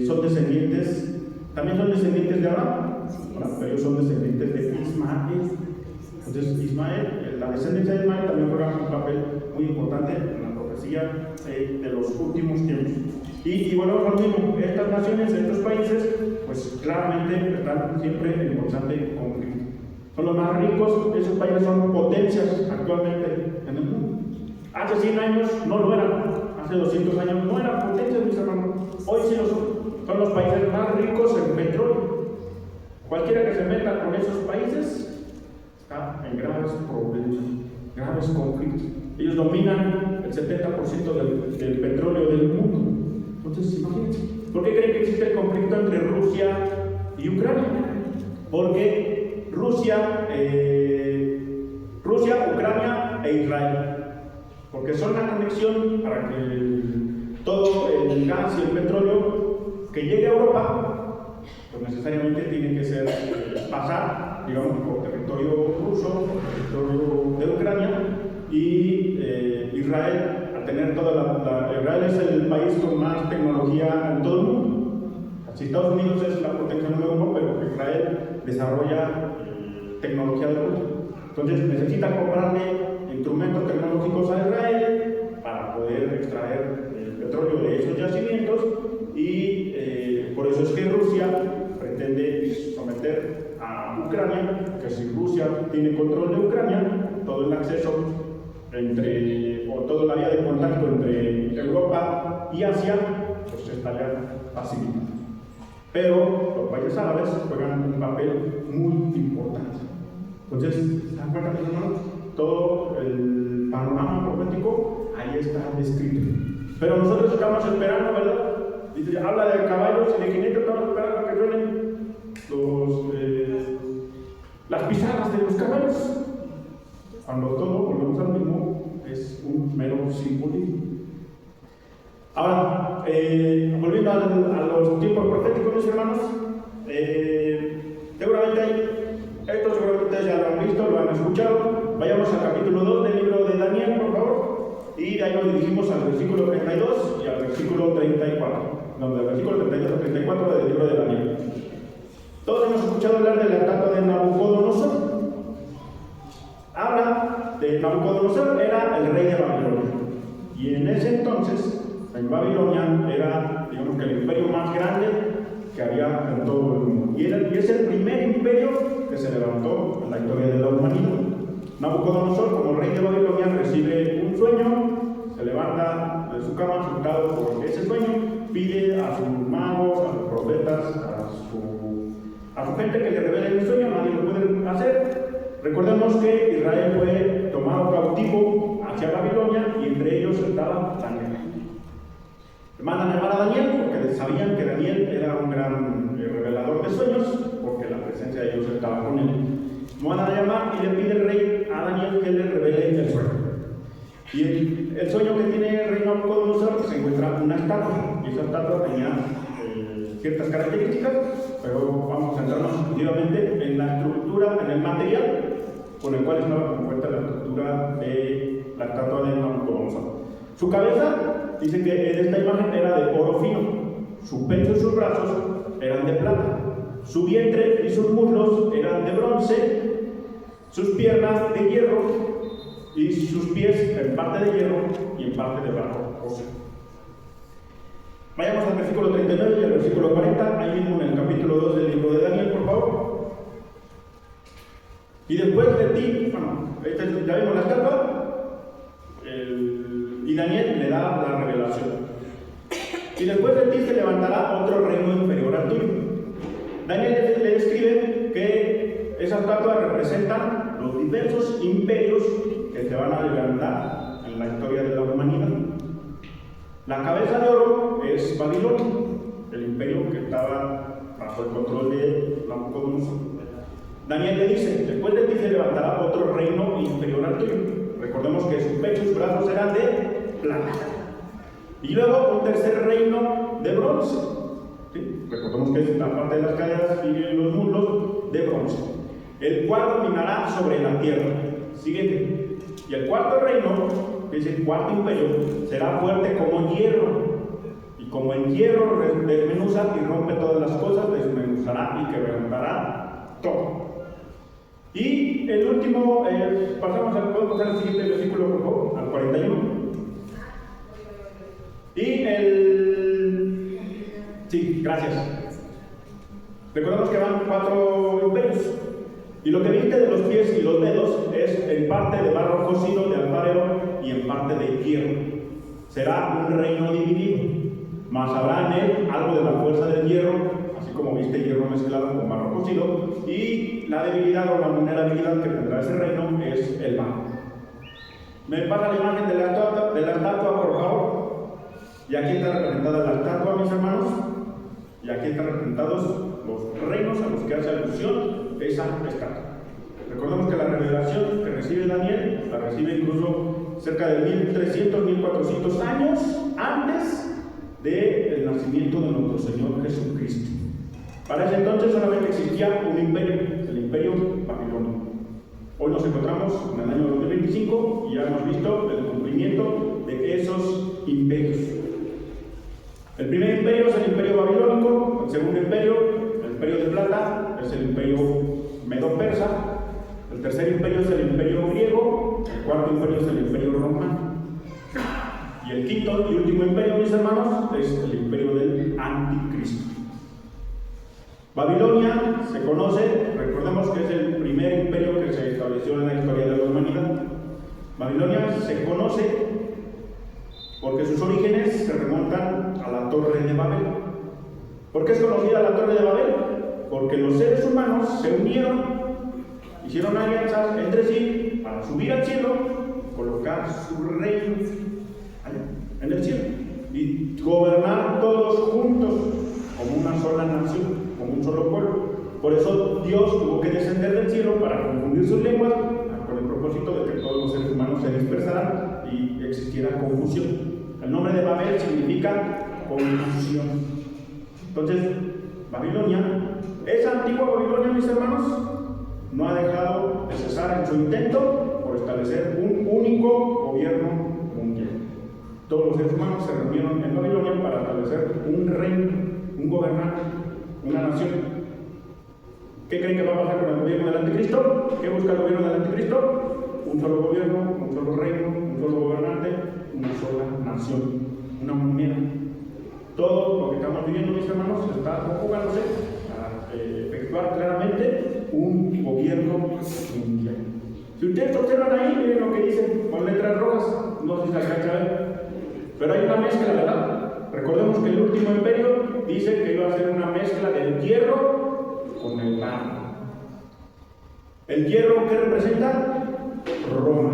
son descendientes, también son descendientes de Abraham, pero ellos son descendientes de Ismael. Entonces Ismael, la descendencia de Ismael también juega un papel muy importante en la profecía de los últimos tiempos. Y bueno, lo mismo, estas naciones, estos países, pues claramente están siempre en constante conflicto. Son los más ricos, esos países son potencias actualmente en el mundo. Hace 100 años no lo eran. Hace 200 años no eran potencias, mis hermanos. Hoy sí lo son. Son los países más ricos en petróleo. Cualquiera que se meta con esos países está en graves problemas, graves conflictos. Ellos dominan el 70% del petróleo del mundo. Entonces, imagínense, ¿por qué creen que existe el conflicto entre Rusia y Ucrania? Porque Rusia, Ucrania e Israel. Porque son la conexión para que todo el gas y el petróleo que llegue a Europa, pues necesariamente tiene que pasar, digamos, por territorio ruso, por territorio de Ucrania, y Israel, al tener Israel es el país con más tecnología en todo el mundo. Si Estados Unidos es la potencia número uno, pero Israel desarrolla tecnología de punta. Entonces necesitan comprarle instrumentos tecnológicos a Israel para poder extraer el petróleo de esos yacimientos, y por eso es que Rusia pretende someter a Ucrania, que si Rusia tiene control de Ucrania, todo el acceso o toda la vía de contacto entre Europa y Asia, pues estaría facilitado. Pero los países árabes juegan un papel muy importante. Entonces, ¿se dan cuenta, mis hermanos? Todo el panorama profético ahí está descrito. Pero nosotros estamos esperando, ¿verdad? Dice, habla de caballos y de jinetes, estamos esperando a que suenen las pisadas de los caballos. Cuando todo, volvemos al mismo, es un mero simbolismo. Ahora, volviendo a los tiempos proféticos, mis hermanos, seguramente ustedes ya lo han visto, lo han escuchado. Vayamos al capítulo 2 del libro de Daniel, por favor, y de ahí nos dirigimos al versículo 32 y al versículo 34. No, del versículo 32 al 34 del libro de Daniel. Todos hemos escuchado hablar de la estatua de Nabucodonosor. Habla de Nabucodonosor, era el rey de Babilonia. Y en ese entonces, en Babilonia era, digamos, que el imperio más grande que había en todo el mundo. Y es el primer imperio que se levantó en la historia de la humanidad. Nabucodonosor, como rey de Babilonia, recibe un sueño, se levanta de su cama asustado por ese sueño, pide a sus magos, a sus profetas, a su gente que le revele el sueño. Nadie lo puede hacer. Recordemos que Israel fue tomado cautivo hacia Babilonia, y entre ellos estaba Daniel. Mandan a llamar a Daniel porque sabían que Daniel era un gran revelador de sueños, porque la presencia de Dios estaba con él. Lo mandan a llamar y le pide el rey a Daniel que le revele el sueño. Y el sueño que tiene el rey Nabucodonosor, se encuentra una estatua, y esa estatua tenía ciertas características, pero vamos a centrarnos exclusivamente en la estructura, en el material con el cual estaba compuesta la estructura de la estatua de Nabucodonosor. Su cabeza, dice que en esta imagen era de oro fino, su pecho y sus brazos eran de plata, su vientre y sus muslos eran de bronce, sus piernas de hierro y sus pies en parte de hierro y en parte de barro óseo. Vayamos al versículo 39 y al versículo 40, ahí mismo en el capítulo 2 del libro de Daniel, por favor. Y después de ti, ya vimos la estatua, y Daniel le da la revelación. Y después de ti se levantará otro reino inferior al tuyo. Daniel le describe que esas estatuas representan los diversos imperios que se van a levantar en la historia de la humanidad. La cabeza de oro es Babilonia, el imperio que estaba bajo el control de Nabucodonosor. Daniel le dice, después de ti se levantará otro reino inferior al tuyo. Recordemos que sus pechos y sus brazos eran de plata. Y luego un tercer reino de bronce. ¿Sí? Recordemos que es la parte de las caderas y los muslos de bronce. El cual dominará sobre la tierra. Siguiente. Y el cuarto reino, que es el cuarto imperio, será fuerte como hierro. Y como el hierro desmenuza y rompe todas las cosas, desmenuzará y quebrantará todo. Y el último, podemos pasar al siguiente versículo, por favor, al 41. Sí, gracias. Recordemos que van 4 imperios. Y lo que viste de los pies y los dedos es en parte de barro cocido de alfarero y en parte de hierro. Será un reino dividido, mas habrá en él algo de la fuerza del hierro, así como viste hierro mezclado con barro cocido, y la debilidad o la vulnerabilidad que tendrá ese reino es el barro. Me pasa la imagen de la estatua, por favor. Y aquí está representada la estatua, mis hermanos. Y aquí están representados los reinos a los que hace alusión esa estatua. Recordemos que la revelación que recibe Daniel la recibe incluso cerca de 1300, 1400 años antes del nacimiento de nuestro Señor Jesucristo. Para ese entonces solamente existía un imperio, el imperio babilónico. Hoy nos encontramos en el año 2025 y ya hemos visto el cumplimiento de esos imperios. El primer imperio es el imperio babilónico, el segundo imperio, el imperio de plata, es el imperio medo-persa, el tercer imperio es el imperio griego, el cuarto imperio es el imperio romano. Y el quinto y último imperio, mis hermanos, es el imperio del anticristo. Babilonia se conoce, recordemos que es el primer imperio que se estableció en la historia de la humanidad. Babilonia se conoce porque sus orígenes se remontan a la Torre de Babel. ¿Por qué es conocida la Torre de Babel? Porque los seres humanos se unieron, hicieron alianzas entre sí para subir al cielo, colocar su reino en el cielo y gobernar todos juntos como una sola nación, como un solo pueblo. Por eso Dios tuvo que descender del cielo para confundir sus lenguas, con el propósito de que todos los seres humanos se dispersaran y existiera confusión. El nombre de Babel significa confusión. Entonces, Babilonia, esa antigua Babilonia, mis hermanos, no ha dejado de cesar en su intento por establecer un único gobierno mundial. Todos los seres humanos se reunieron en Babilonia para establecer un reino, un gobernante, una nación. ¿Qué creen que va a pasar con el gobierno del anticristo? ¿Qué busca el gobierno del anticristo? Un solo gobierno, un solo reino, un solo gobernante, una sola nación, una moneda. Todo lo que estamos viviendo, mis hermanos, está conjugándose para efectuar claramente un gobierno mundial. Si ustedes observan ahí, miren lo que dice con letras rojas, no sé si se alcanza a ver, pero hay una mezcla, ¿verdad? Recordemos que el último imperio dice que iba a ser una mezcla del hierro con el barro. ¿El hierro qué representa? Roma.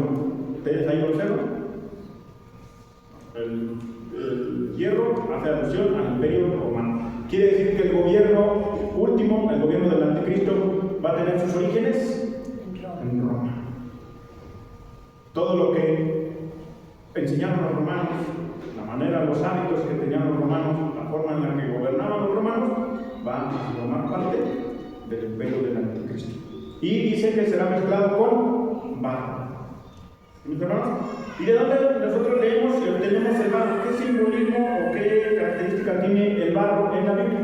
¿Ustedes ahí lo observan? El hierro hace alusión al imperio romano. Quiere decir que el gobierno último, el gobierno del anticristo, va a tener sus orígenes en Roma. Todo lo que enseñaron los romanos, la manera, los hábitos que tenían los romanos, la forma en la que gobernaban los romanos, va a formar parte del imperio del anticristo. Y dice que será mezclado con barro. ¿Mis hermanos? ¿Y de dónde nosotros leemos y obtenemos el barro? ¿Qué simbolismo o qué característica tiene el barro en la Biblia?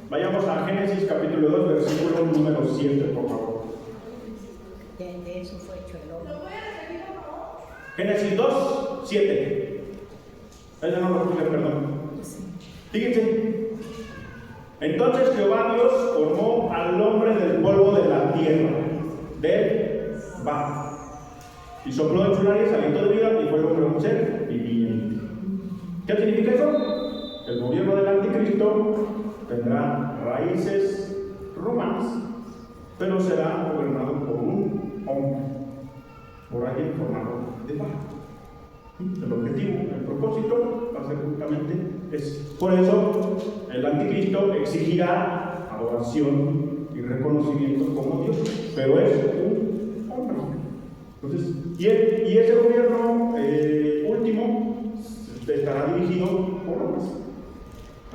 Vayamos a Génesis capítulo 2, versículo número 7, por favor. De eso fue hecho el hombre. Génesis 2, 7. Ese no lo puse, perdón. Fíjense. Entonces Jehová Dios formó al hombre del polvo de la tierra, del barro, y sopló en su nariz aliento de vida, y fue el hombre un ser viviente. ¿Qué significa eso? El gobierno del anticristo tendrá raíces romanas, pero será gobernado por un hombre, por alguien formado de barro. El objetivo, el propósito va a ser justamente ese. Por eso el anticristo exigirá adoración y reconocimiento como Dios, pero es un hombre. Entonces, y ese gobierno último estará dirigido por hombres,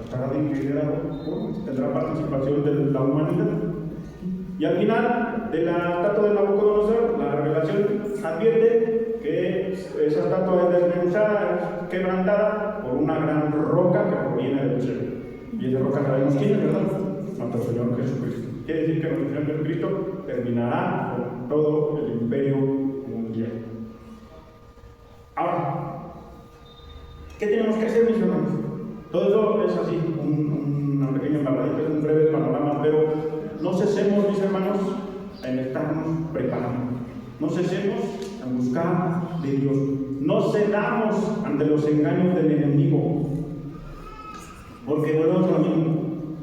estará liderado por hombres, tendrá participación de la humanidad. Y al final de la estatua de Nabucodonosor, la revelación advierte que esa estatua es desmenuzada, es quebrantada por una gran roca que proviene del cielo. Y esa roca sabemos quién es, ¿verdad? Nuestro Señor Jesucristo. Quiere decir que nuestro Señor Jesucristo terminará con todo el imperio mundial. Ahora, ¿qué tenemos que hacer, mis hermanos? Todo eso es así, una pequeña embarradita, es un breve panorama, pero no cesemos, mis hermanos, en estarnos preparando. No cesemos en buscar de Dios. No cedamos ante los engaños del enemigo. Porque volvemos a lo mismo.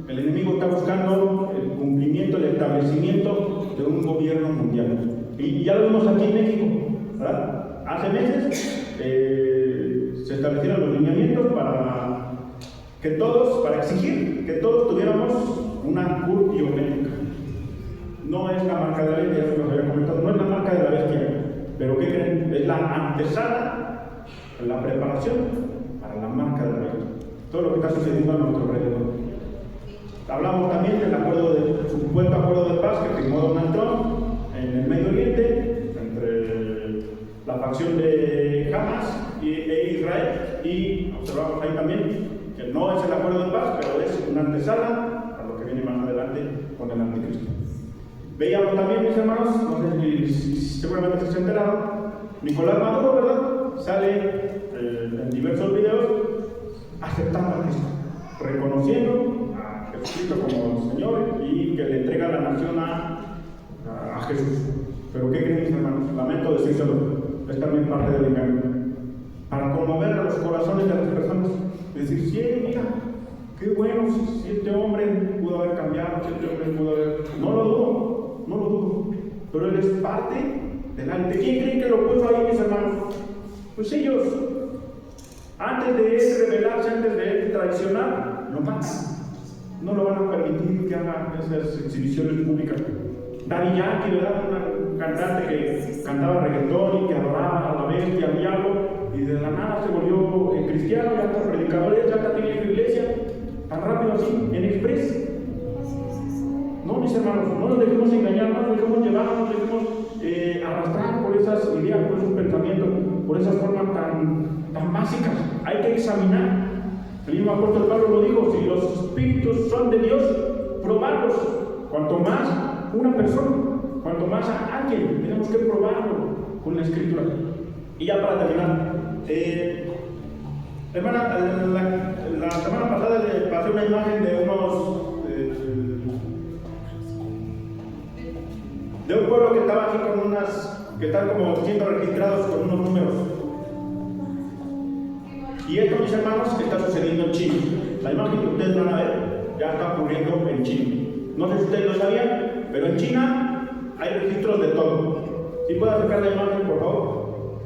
El enemigo está buscando el cumplimiento, el establecimiento de un gobierno mundial. Y ya lo vimos aquí en México, ¿verdad? Hace meses se establecieron los lineamientos para exigir que todos tuviéramos una CUR biométrica. No es la marca de la bestia, ya se los había comentado, no es la marca de la bestia, pero ¿qué creen? Es la antesala, la preparación para la marca de la bestia. Todo lo que está sucediendo a nuestro alrededor. Hablamos también del supuesto acuerdo de paz que firmó Donald Trump en el Medio Oriente entre la facción de Hamas e Israel, y observamos ahí también que no es el acuerdo de paz, pero es una antesala a lo que viene más adelante con el anticristo. Veíamos también, mis hermanos, no sé si seguramente se enteraron, Nicolás Maduro, ¿verdad? Sale en diversos videos aceptando a Cristo, reconociendo a Jesucristo como Señor y que le entrega la nación a Jesús. Pero ¿qué creen, mis hermanos? Lamento decírselo, es también parte del engaño. Para conmover a los corazones de las personas, decir, sí, mira, qué bueno, si este hombre pudo haber cambiado, si este hombre pudo haber... No lo dudo, pero él es parte del arte. ¿Quién creen que lo puso ahí, mis hermanos? Pues ellos, antes de él rebelarse, antes de él traicionar, lo matan. No lo van a permitir que haga esas exhibiciones públicas. Daddy Yankee, ¿verdad? Un cantante que cantaba reggaetón y que adoraba a la bestia, al diablo, y de la nada se volvió cristiano, ya está predicador, ya está teniendo iglesia, tan rápido así, en express. No, mis hermanos, no nos dejemos engañar, no nos dejemos llevar, no nos dejemos arrastrar por esas ideas, por esos pensamientos, por esas formas tan básicas. Hay que examinar. El mismo apóstol Pablo lo dijo, si los espíritus son de Dios, probarlos. Cuanto más una persona, cuanto más a alguien, tenemos que probarlo con la Escritura. Y ya para terminar, hermana, la semana pasada le pasé una imagen de un pueblo que estaba aquí con que están como siendo registrados con unos números. Y esto, mis hermanos, está sucediendo en China. La imagen que ustedes van a ver ya está ocurriendo en China. No sé si ustedes lo sabían, pero en China hay registros de todo. ¿Sí puedo acercar la imagen, por favor?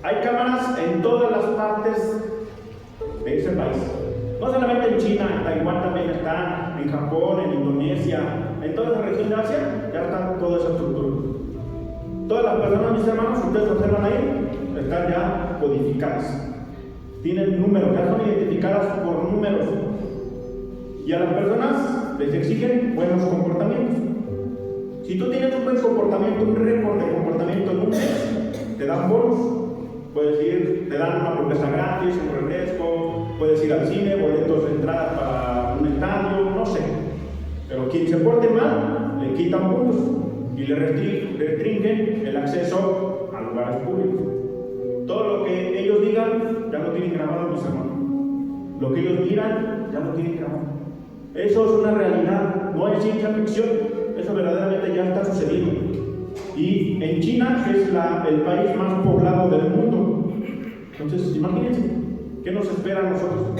Hay cámaras en todas las partes de ese país. No solamente en China, en Taiwán también está, en Japón, en Indonesia, en toda la región de Asia, ya está toda esa estructura. Todas las personas, mis hermanos, ustedes observan ahí, están ya codificadas. Tienen números, ya son identificadas por números. Y a las personas les exigen buenos comportamientos. Si tú tienes un buen comportamiento, un récord de comportamiento en un mes, te dan bonos. Puedes ir, te dan una hamburguesa gratis, un refresco, puedes ir al cine, boletos de entrada para un estadio, no sé. Pero quien se porte mal, le quitan puntos y le restringen el acceso a lugares públicos. Todo lo que ellos digan, ya lo tienen grabado, mis hermanos. Lo que ellos miran, ya lo tienen grabado. Eso es una realidad, no es ciencia ficción, eso verdaderamente ya está sucediendo. Y en China es el país más poblado del mundo. Entonces, imagínense, ¿qué nos espera a nosotros?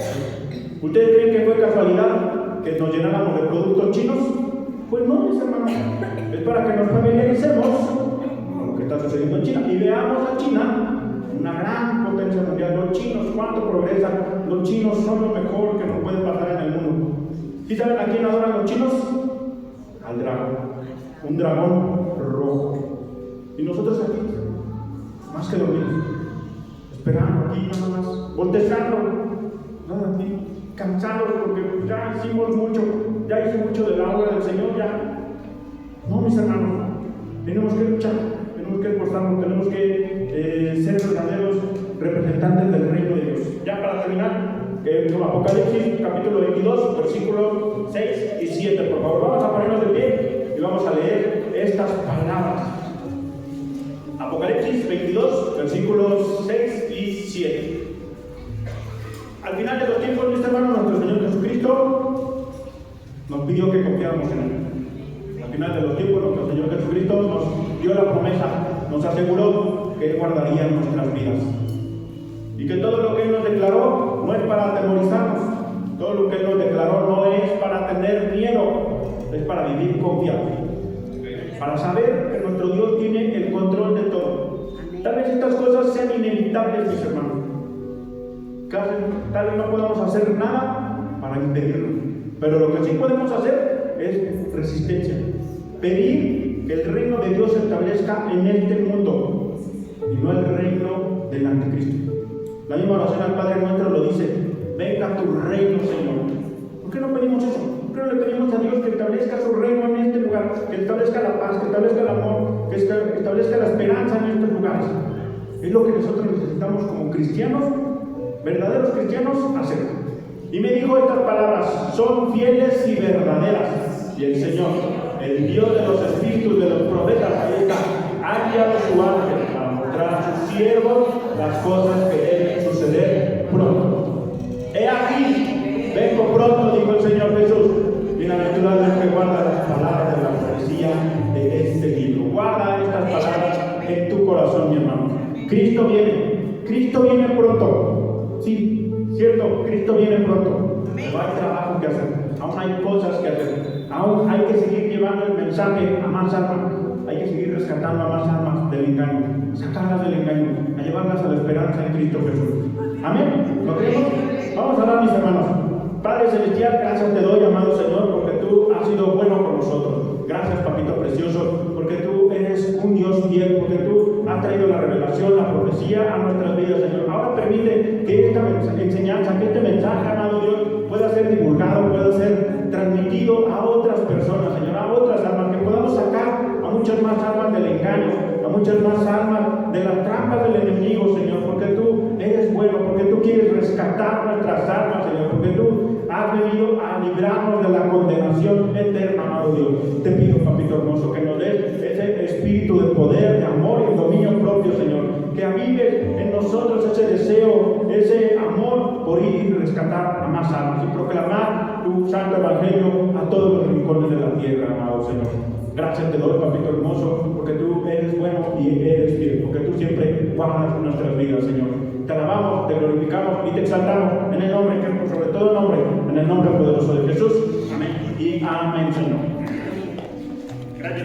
¿Ustedes creen que fue casualidad que nos llenáramos de productos chinos? Pues no, mis hermanos. Es para que nos familiaricemos con lo que está sucediendo en China y veamos a China, una gran potencia mundial. Los chinos, ¿cuánto progresan? Los chinos son lo mejor que nos puede pasar en el mundo. ¿Sí saben a quién adoran los chinos? Al dragón. Un dragón rojo. Y nosotros aquí, más que dormir, esperando aquí nada más, bostezando, nada aquí, cansados porque ya hicimos mucho, ya hice mucho de la obra del Señor, ya. No, mis hermanos, tenemos que luchar, tenemos que esforzarnos, tenemos que ser verdaderos representantes del reino de Dios. Ya para terminar, Apocalipsis capítulo 22, versículos 6 y 7, por favor, vamos a ponernos de pie y vamos a leer estas palabras. Apocalipsis 22, versículos 6 y 7. Al final de los tiempos, mis hermanos, nuestro Señor Jesucristo nos pidió que confiáramos en Él. Al final de los tiempos, nuestro Señor Jesucristo nos dio la promesa, nos aseguró que Él guardaría nuestras vidas. Y que todo lo que Él nos declaró no es para atemorizarnos, todo lo que Él nos declaró no es para tener miedo, es para vivir confiados. Para saber que nuestro Dios tiene el control de todo. Tal vez estas cosas sean inevitables, mis hermanos. Tal vez no podamos hacer nada para impedirlo. Pero lo que sí podemos hacer es resistencia. Pedir que el reino de Dios se establezca en este mundo y no el reino del anticristo. La misma oración al Padre Nuestro lo dice: venga tu reino, Señor. ¿Por qué no pedimos eso? ¿Por qué no le pedimos a Dios que establezca su reino en este lugar? Que establezca la paz, que establezca el amor, que establezca la esperanza en estos lugares. Es lo que nosotros necesitamos como cristianos, verdaderos cristianos, hacer. Y me dijo estas palabras: son fieles y verdaderas. Y el Señor, el Dios de los espíritus de los profetas, ahí está, ha enviado su ángel para mostrar a sus siervos las cosas que deben suceder pronto. He aquí, vengo pronto, dijo el Señor Jesús. Bienaventurado el que guarda las palabras de la profecía de este libro. Guarda estas palabras en tu corazón, mi hermano. Cristo viene pronto. Sí, cierto, Cristo viene pronto. Pero hay trabajo que hacer, aún hay cosas que hacer, aún hay que seguir llevando el mensaje a más almas, hay que seguir rescatando a más almas del engaño, sacarlas del engaño, a llevarlas a la esperanza en Cristo Jesús. Amén. ¿Lo creemos? Vamos a hablar, mis hermanos. Padre Celestial, gracias te doy, amado Señor, porque tú has sido bueno con nosotros. Gracias, papito precioso, porque tú eres un Dios fiel, porque tú has traído la revelación, la profecía a nuestras vidas, Señor. Ahora permite que esta enseñanza, que este mensaje, amado Dios, pueda ser divulgado, pueda ser transmitido a otras personas, Señor, a otras almas, que podamos sacar a muchas más almas del engaño, a muchas más almas de las trampas del enemigo, Señor, porque tú eres bueno, porque tú quieres rescatar nuestras almas, Señor, porque tú has venido a librarnos de la condenación eterna, amado Dios. Te pido, papito hermoso, que nos des ese espíritu de poder, de amor y dominio propio, Señor, que avive en nosotros ese deseo, ese amor por ir y rescatar a más almas y proclamar tu santo evangelio a todos los rincones de la tierra, amado Señor. Gracias te doy, papito hermoso, porque tú eres bueno y eres fiel, porque tú siempre guardas nuestras vidas, Señor. Te alabamos, te glorificamos y te exaltamos en el nombre, que sobre todo nombre, en el nombre poderoso de Jesús. Amén y amén, Señor. Gracias.